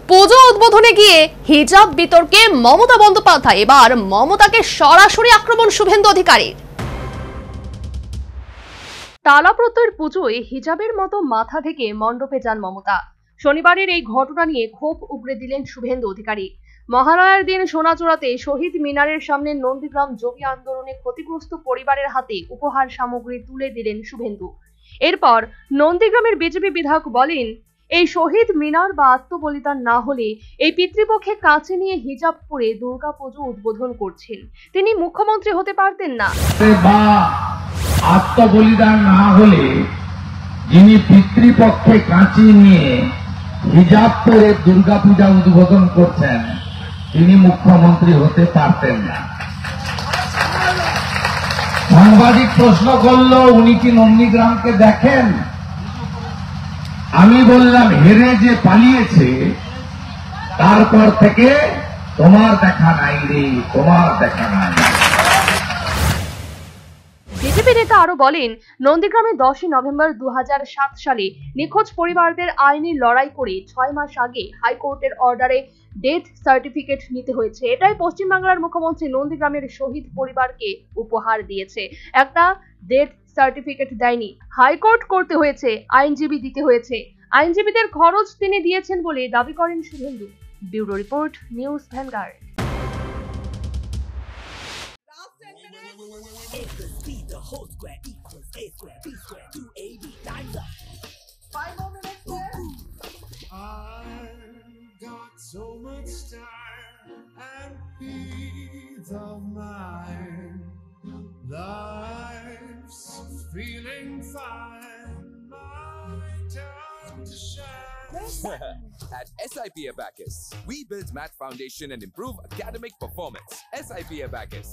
পুজো উদ্বোধনে গিয়ে হিজাব বিতর্কে মমতা বন্দ্যোপাধ্যায়, এবার মমতাকে সরাসরি আক্রমণ শুভেন্দু অধিকারীর। তালা প্রত্যয়ের পুজোয় হিজাবের মতো মাথা ঢেকে মণ্ডপে যান মমতা। শনিবারের এই ঘটনা নিয়ে ক্ষোভ উগরে দিলেন শুভেন্দু অধিকারী। মহালয়ার দিন সোনাচূড়াতে শহীদ মিনারের সামনে নন্দীগ্রাম জমি আন্দোলনে ক্ষতিগ্রস্ত পরিবারের হাতে উপহার সামগ্রী তুলে দিলেন শুভেন্দু। এরপর নন্দীগ্রামের বিজেপি বিধায়ক বলেন, এই শহীদ মিনার বা আত্মবলিদান না হলে এই পিতৃপক্ষে কাছে নিয়ে হিজাব পরে দুর্গাপুজো উদ্বোধন করছেন তিনি মুখ্যমন্ত্রী হতে পারতেন না। আত্মবলিদান না হলে যিনি পিতৃপক্ষে কাঁচি নিয়ে হিজাব পরে দুর্গাপূজা উদ্বোধন করছেন তিনি মুখ্যমন্ত্রী হতে পারতেন না। সাংবাদিক প্রশ্ন করল, উনি কি নন্দীগ্রামকে দেখেন? আমি বললাম, হেরে যে পালিয়েছে তারপর থেকে তোমার দেখা নাই রে, তোমার দেখা নাই। বিজেপি নেতা আরো বলেন, নন্দীগ্রামে 10ই নভেম্বর 2007 সালে নিখোঁজ পরিবারদের আইনি লড়াই করে 6 মাস আগে হাইকোর্টের অর্ডারে ডেথ সার্টিফিকেট নিতে হয়েছে। এটাই পশ্চিমবাংলার মুখ্যমন্ত্রী নন্দীগ্রামের শহীদ পরিবারকে উপহার দিয়েছে। একটা ডেথ সার্টিফিকেট দেয়নি, হাইকোর্ট করতে হয়েছে, আইনজীবী দিতে হয়েছে। আইনজীবীদের খরচ তিনি দিয়েছেন বলে দাবি করেন Suvendu. Bureau report, news vanguard. The whole square equals a square, b square, 2ab times up. 5 more minutes there. I've got so much time and peace of mind. Life's feeling fine. My time to shine. At SIP Abacus, we build math foundation and improve academic performance. SIP Abacus,